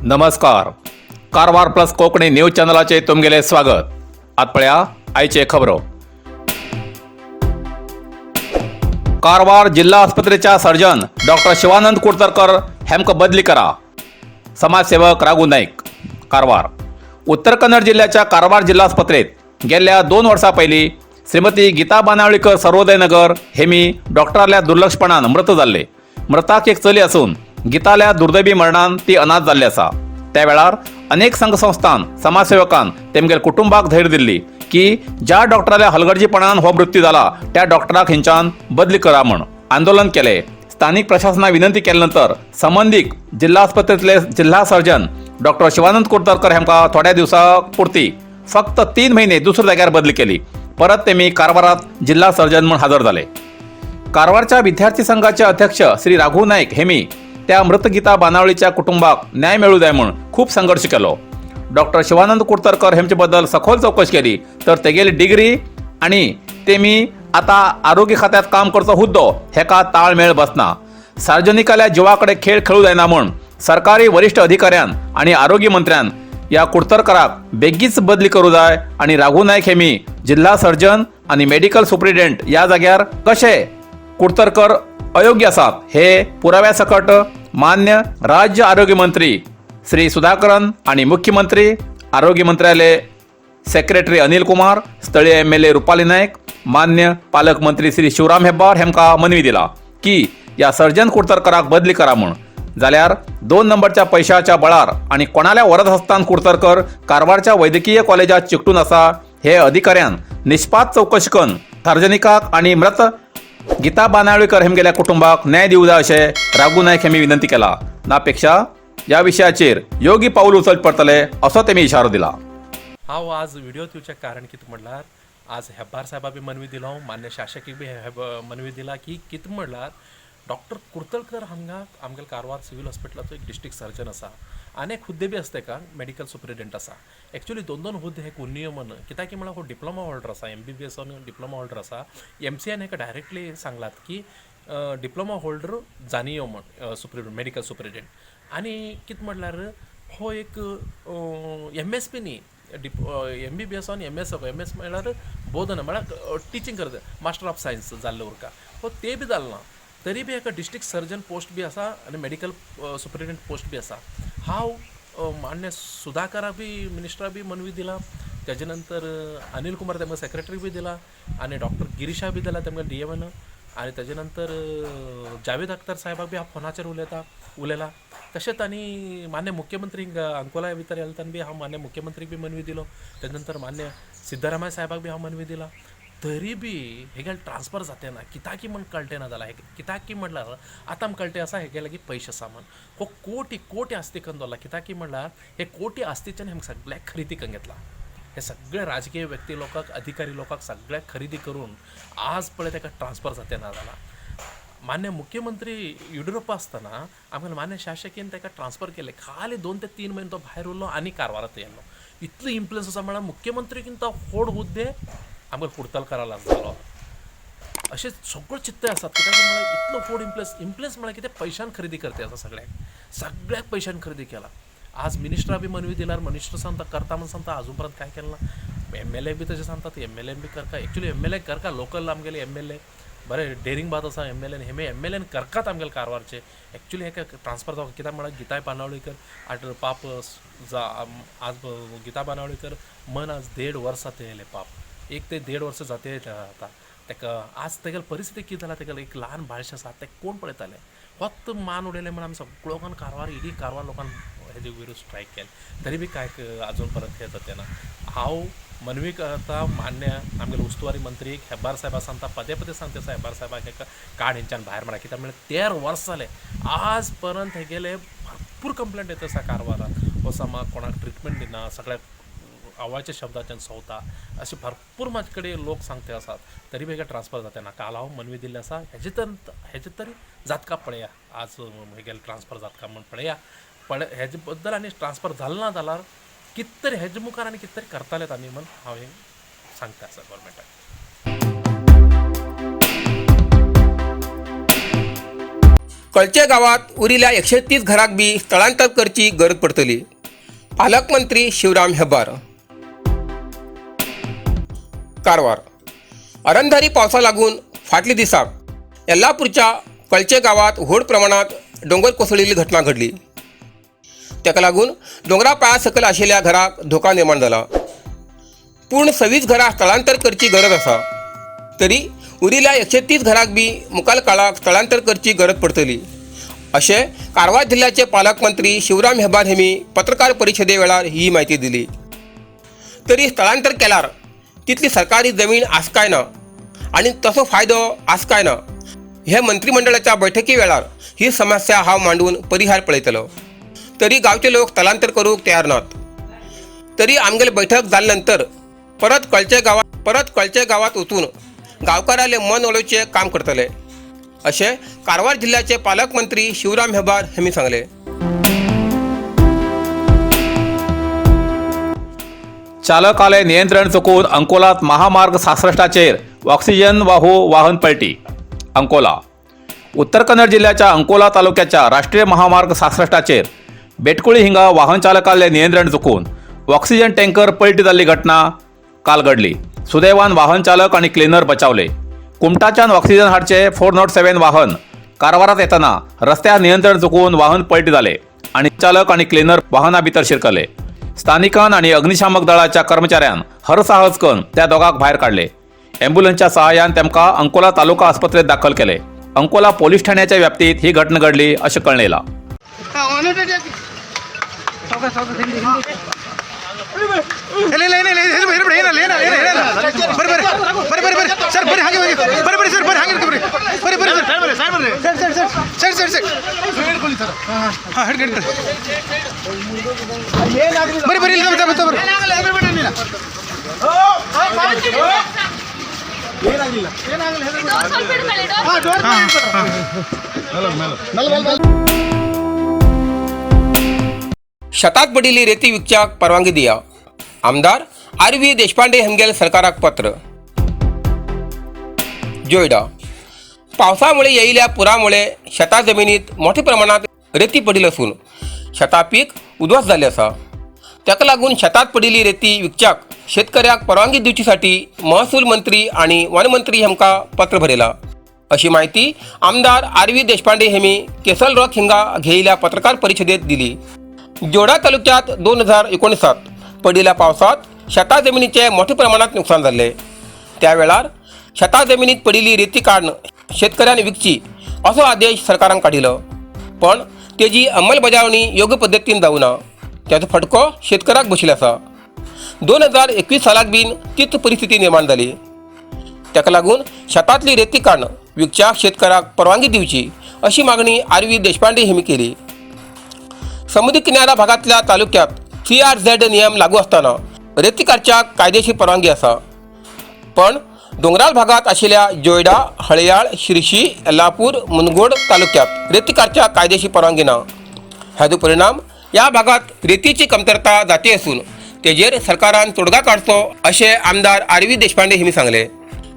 नमस्कार. Karwar plus Konkani news चॅनलाचे तुमगेले स्वागत. आत पळया आयचे खबरो. कारवार जिल्हा आस्पत्रेच्या सर्जन डॉक्टर शिवानंद कुडतरकर हेमक बदली करा. समाजसेवक राघू नाईक, कारवार. उत्तर कन्नड जिल्ह्याच्या कारवार जिल्हा आस्पत्रेत गेल्या 2 वर्षां पयलीं श्रीमती गीता बानावळीकर सर्वोदय नगर हेमी डॉक्टराल्या दुर्लक्षपणान मृत जाल्ले. मृताक एक चली असून गीताल्या दुर्दैवी मरणान ती अनाथ जाल्ली आसा. त्या वेळार अनेक संघ संस्थान समाजसेवकान तेमगेर कुटुंबाक धैर्य दिल्ली की ज्या डॉक्टराल्या हलगर्जीपणान हो मृत्यू जाला त्या डॉक्टराक हिंच्यान बदली करा म्हण आंदोलन केले. स्थानिक प्रशासनाक विनंती केले नंतर संबंधीत जिल्हा आस्पत्रेतले जिल्हा सर्जन डॉक्टर शिवानंद कुडतरकर हेमका थोड्या दिवसां पुरती फक्त 3 महिने दुसऱ्या जाग्यार बदली केली. परत तेमी कारवारात जिल्हा सर्जन म्हणून हजर झाले. कारवारच्या विद्यार्थी संघाचे अध्यक्ष श्री राघू नाईक हेमी त्या मृत गीता बानावळीच्या कुटुंबाक न्याय मिळू जाय म्हणून खूप संघर्ष केलो. डॉक्टर शिवानंद कुडतरकर हेमचे बद्दल सखोल चौकशी केली तर तेगेली डिग्री आणि तेमी आता आरोग्य खात्यात काम करचो हुद्दो हेका ताळमेळ बसना. सार्वजनिकाल्या जिवाकडे खेळ खेळू जायना म्हूण सरकारी वरिष्ठ अधिकाऱ्यान आणि आरोग्य मंत्र्यान या कुडतरकराक बेगीच बदली करू जाय आणि राघू नाईक हेमी जिल्हा सर्जन आणि मेडिकल सुप्रिटेंडंट या जाग्यार कशे कुडतरकर अयोग्य आसात हे पुराव्या सकट मान्य राज्य आरोग्य मंत्री श्री सुधाकरन आणि मुख्यमंत्री आरोग्य मंत्रालय सेक्रेटरी अनिल कुमार, स्थळीय MLA रुपाली नाईक, मान्य पालकमंत्री श्री शिवराम हेब्बार हेमका मनवी दिला की या सर्जन कुडतरकराक बदली करा म्हूण. जाल्यार 2 नंबरच्या पैशाच्या बळार आणि कोणाल्या वरद हस्तान कुडतरकर कारवारच्या वैद्यकीय कॉलेजात चिकटून आसा हे अधिकाऱ्यान निष्पात चौकशी करून सार्वजनिकाक आणि मृत गीता बानावळीकर हेमगेल्या कुटुंबाक न्याय दिवं जाय अशें राघू नाईक हेमी विनंती केला. नापेक्षा या विशयाचेर योग्य पाऊल उचलचें पडटलें असो तेमी इशारो दिला. हांव आज व्हिडिओ दिवचें कारण कितें म्हणल्यार आज हेब्बार साहेबाक बी मनवी दिलो, मान्य शासकीय बी मनवी दिला की कितें म्हणल्यार डॉक्टर कुडतरकर हांगा आमगेल्या कारवार सिव्हिल हॉस्पिटलाचो एक डिस्ट्रिक्ट सर्जन आसा आनी एक हुद्दे बी आसता का मेडिकल सुप्रिटेंडंट आसा. एक्चुअली 2 हुद्दे हे नियमन कित्याक म्हळ्यार हो डिप्लोमा होल्डर आसा, MBBS डिप्लोमा होल्डर आसा. MCN हेका डायरेक्टली सांगलात की डिप्लोमा होल्डर जानियो म्हण मेडिकल सुप्रिटेंडंट आनी कितें म्हणल्यार हो एक MS बी न्ही MBBS आनी MS म्हळ्यार बोधन म्हळ्यार टिचींग करता मास्टर ऑफ सायन्स जाल्ले उरका हो ते बी जालें ना. तरी बी एका डिस्ट्रिक्ट सर्जन पोस्ट बी आसा आनी मेडिकल सुप्रिटेंडंट पोस्ट बी आसा. हांव मान्य सुधाकराक बी मिनिस्टराक बी मनवी दिला, तेजे नंतर अनिल कुमार तेमगे सेक्रेटरी बी दिला आनी डॉक्टर गिरीशा बी दिला तेमगे DMN आनी तेजे नंतर जावेद अख्तर साहेबाक बी हांव फोनाचेर उलयला. तशेंच आनी मान्य मुख्यमंत्री अंकोला भितर येले तेन्ना बी हांव मान्य मुख्यमंत्रीक बी मनवी दिलो. तेजे नंतर मान्य सिद्धरामय्या साहेबाक बी हांव मनवी दिला. तरी बी हेगेले ट्रान्सफर जाते ना कित्याक म्हण कळटें ना जालां. कित्याक की म्हणल्यार आतां कळटें आसा हेगे लागीं पयशे सामान हो कोटी आस्ती करून दवरला. कित्याक म्हणल्यार हे कोटी आस्तीच्यान हेमकां सगळ्याक खरेदी करून घेतला. हे सगळे राजकीय व्यक्ती लोकांक अधिकारी लोकांक सगळ्याक खरेदी करून आज पळय ताका ट्रान्सफर जाते ना जाला. मान्य मुख्यमंत्री येडियुरप्पा आसतना आमगेले मान्य शासकीन ताका ट्रान्सफर केले. खाली 2 ते 3 महिने तो भायर उरलो आनी कारवारात येयलो. इतलो इन्फ्लुयन्स आसा म्हळ्यार मुख्यमंत्रीकिंत व्हड हुद्दे आमकां कुडतरकराक जालो. अशें सगळ्यो चित्ते आसात कित्याक म्हळ्यार इतलो व्हड इन्फ्लुयन्स म्हळ्यार कितें पयशान खरेदी करते आसा सगळ्याक पयशान खरेदी केला. आज मिनिस्टरा बी मनवी दिल्यार मिनिस्टर सांगता करता म्हणून सांगता अजून पर्यंत काय केलें ना. MLA बी तशें सांगतात MLA बी करता. एक्चुअली MLA करता लोकल आमगेले MLA बरें डेरिंग बात आसा MLA हेमे MLA करतात आमगेले कारवारचे. एक्चुअली हेका ट्रान्सफर जावं कित्याक म्हळ्यार गीता बानावळीकर पाप आज गीता बानावळीकर मन आज 1.5 वर्सां तेले पाप 1 ते 1.5 वर्सां जाते आतां. ताका आज तेगेली परिस्थिती कितें जाला तेगेलें एक ल्हान बाळशें आसा तें कोण पळयताले. फक्त मान उडयलें म्हणून आमी सगळो लोकांक कारवार इडी कारवार लोकांक हेजे विरुद्ध स्ट्रायक केलें तरी बी कांय अजून पर्यंत हें जातें ना. हांव मनवी करता मान्य आमगेले उस्तुवारी मंत्रीक हेब्बार साहेबाक सांगता पदे सांगता हेब्बार साहेबाक हेका काड हेंच्यान भायर मारा. कित्याक म्हळ्यार 13 वर्सां जाले आज पर्यंत हेगेले भरपूर कंप्लेंट येता आसा कारवाराक. हो समाज कोणाक ट्रिटमेंट दिना, सगळ्याक आवाच्या शब्दाच्यान सवता असे भरपूर म्हाजे कडेन लोक सांगते आसात. तरी बी ट्रान्सफर जाते ना. काल हांव मनवी दिल्ली आसा हेजे तरी जातका पळया आज हेगेले ट्रान्सफर जातका म्हण पळया हेजे बद्दल आनी ट्रान्सफर जालें ना जाल्यार कितें तरी हेजे मुखार आनी कितें तरी करतालेत आमी म्हण हांव हें सांगता आसा गव्हर्मेंटाक. कळचे गावात उरिल्या 130 घराक बी स्थळांतर करची गरज पडतली. पालकमंत्री शिवराम हेब्बार. कारवार. अरंधारी पावसा लागून फाटली दिसाक येल्लापूरच्या कळचे गावात व्हड प्रमाणात डोंगर कोसळिल्ली घटना घडली. ताका लागून दोंगरा पांया सकयल आशिल्ल्या घराक धोका निर्माण जाला. पूर्ण 26 घरां स्थळांतर करची गरज आसा. तरी उरिल्ल्या 130 घराक बी मुखाल काळाक स्थळांतर करची गरज पडटली अशें कारवार जिल्ह्याचे पालकमंत्री शिवराम हेब्बार हेमी पत्रकार परिशदे वेळार ही माहिती दिली. तरी स्थळांतर केल्यार तितली सरकारी जमीन आसकाय ना आनी तसो फायदो आसकाय ना हे मंत्रिमंडळाच्या बैठकी वेळार ही समस्या हांव मांडून परिहार पळयतलो. तरी गांवचे लोक स्थलांतर करूंक तयार नात. तरी आमगेली बैठक जाले नंतर परत कळचे गावात वचून गांवकाराले मन वळोवचे काम करतले अशें कारवार जिल्ह्याचे पालकमंत्री शिवराम हेब्बार हांणी सांगले. चालकाले नियंत्रण चुकून अंकोलात महामार्ग 66चेर ऑक्सिजन वाहू वाहन पलटी. अंकोला. उत्तर कन्नड जिल्ह्याच्या अंकोला तालुक्याच्या राष्ट्रीय महामार्ग 66चेर बेटकुळी हिंगा वाहन चालकाले नियंत्रण चुकून ऑक्सिजन टँकर पलटी जाल्ली घटना काल घडली. सुदैवान वाहन चालक आणि क्लिनर बचावले. कुमटाच्यान ऑक्सिजन हाडचे 407 वाहन कारवारात येतना रस्त्यार नियंत्रण चुकून वाहन पलटी जाले आणि चालक आणि क्लिनर वाहना भितर शिरकले. स्थानिकान आणि अग्निशामक दळाच्या कर्मचाऱ्यान हरसाहस करून त्या दोगांक भायर काढले. ॲम्ब्युलन्सच्या सहाय्यान तेमकां अंकोला तालुका आस्पत्रेत दाखल केले. अंकोला पोलीस ठाण्याच्या व्याप्तीत ही घटना घडली अशें कळयलां. शेतात पडिल्ली रेती विकच्याक परवानगी दिया. आमदार आर.व्ही. देशपांडे हेमगेल सरकाराक पत्र. जोयडा. पावसामुळे येयल्या पुरामुळे शेता जमिनीत मोठ्या प्रमाणात रेती पडिल्ली असून शेता पीक उध्वस्त जाल्लें आसा. ताका लागून शेतात पडिल्ली रेती विकच्याक शेतकऱ्याक परवानगी दिवचीसाठी महसूल मंत्री आणि वन मंत्री हेमकां पत्र बरयलां अशी माहिती आमदार आर.व्ही. देशपांडे हेमी केसल रॉक हिंगा घेयिल्ल्या पत्रकार परिशदेत दिली. जोडा तालुक्यात 2019 पडिल्ल्या पावसात शेता जमिनीचे मोठ्या प्रमाणात नुकसान जाल्ले. त्या वेळार शेता जमिनीत पडिल्ली रेती काडून शेतकऱ्यांनी विकची असो आदेश सरकारान काडिल्लो. पण तेजी अंमलबजावणी योग्य पद्दतीन जावना. त्याचो फटको शेतकऱ्याक बशिल्लो आसा. 2021 सालाक बीन तीच परिस्थिती निर्माण जाली. ताका लागून शेतांतली रेती काडून विकच्या शेतकऱ्याक परवानगी दिवची अशी मागणी आर.व्ही. देशपांडे हेमी केली. समुद्री किनारा भागातल्या तालुक्यात CRZ नियम लागू असताना रेती काडच्याक कायदेशीर परवानगी आसा. पण डोंगराळ भागात आशिल्ल्या जोयडा, हळयाळ, शिरशी, येल्लापूर, मुनगोड तालुक्यात रेती काडच्याक कायदेशीर परवानगी ना. हाचो परिणाम या भागात रेतीची कमतरता जाती असून तेजेर सरकारान तोडगा काडचो अशें आमदार आर.व्ही. देशपांडे हेमी सांगले.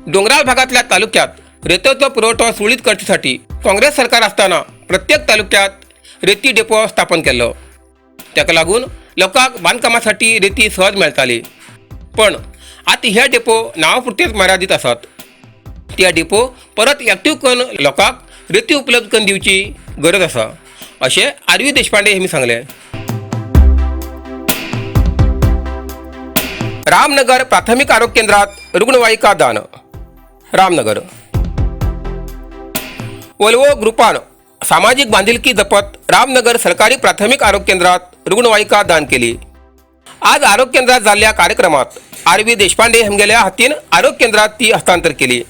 डोंगराळ भागातल्या तालुक्यात रेतीचो पुरवठो सुरळीत करचेसाठी काँग्रेस सरकार असताना प्रत्येक तालुक्यात रेती डेपो स्थापन केल्लो. ताका लागून लोकांक बांदकामासाठी रेती सहज मेळटाली. पण आता ह्या डेपो नांवापुरतेच मर्यादीत आसात. त्या डेपो परत एक्टीव करून लोकांक रेती उपलब्ध करून दिवची गरज आसा अशें आर.व्ही. देशपांडे हेमी सांगले. रामनगर प्राथमिक आरोग्य केंद्रात रुग्णवाहिका दान. रामनगर. वल्वो ग्रुपान सामाजिक बांधिलकी जपत रामनगर सरकारी प्राथमिक आरोग्य केंद्रात रुग्णवाहिका दान केली. आज आरोग्य केंद्रात जाल्ल्या कार्यक्रमात आर.व्ही. देशपांडे हेमगेल्या हातीन आरोग्य केंद्रात ती हस्तांतर केली.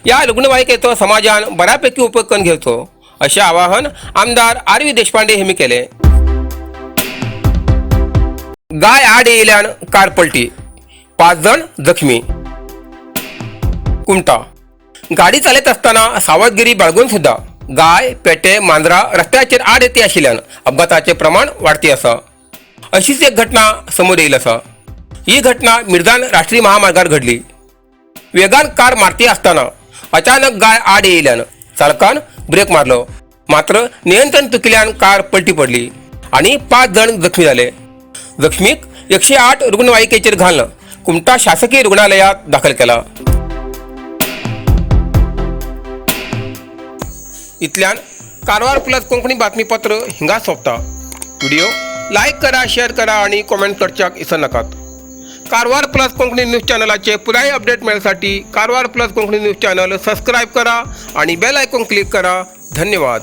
या रुग्णवाहिकेचो समाजान बऱ्यापैकी उपयोग करून घेवचो अशें आवाहन आमदार आर.व्ही. देशपांडे हेमी केले. गाय आड येयल्यान कार पलटी, 5 जण जखमी. कुमटा. गाडी चालत असताना सावधगिरी बाळगून सुद्धा गाय, पेटे, मांजरा रस्त्याचेर आड येते आशिल्ल्यान अपघाताचे प्रमाण वाडती आसा. अशीच एक घटना समोर येयली आसा. ही घटना मिर्जान राष्ट्रीय महामार्गार घडली. वेगान कार मारती असताना अचानक गाय आड येयल्यान चालकान ब्रेक मारलो. मात्र नियंत्रण चुकल्यान कार पलटी पडली आणि 5 जण जखमी झाले. जखमीक 108 रुग्णवाहिकेचेर घालून कुमटा शासकीय रुग्णालयात दाखल केला. इतल्यान कारवार प्लस कोंकणी बातमीपत्र हिंगा सोंपता. व्हिडिओ लाईक करा, शेअर करा आणि कॉमेंट करच्याक विसरू नकात. कारवार प्लस कोंकणी न्यूज चॅनलाचे पुराय अपडेट मिळण्यासाठी Karwar plus Konkani news channel subscribe करा आणि बेल आयकॉन क्लिक करा. धन्यवाद.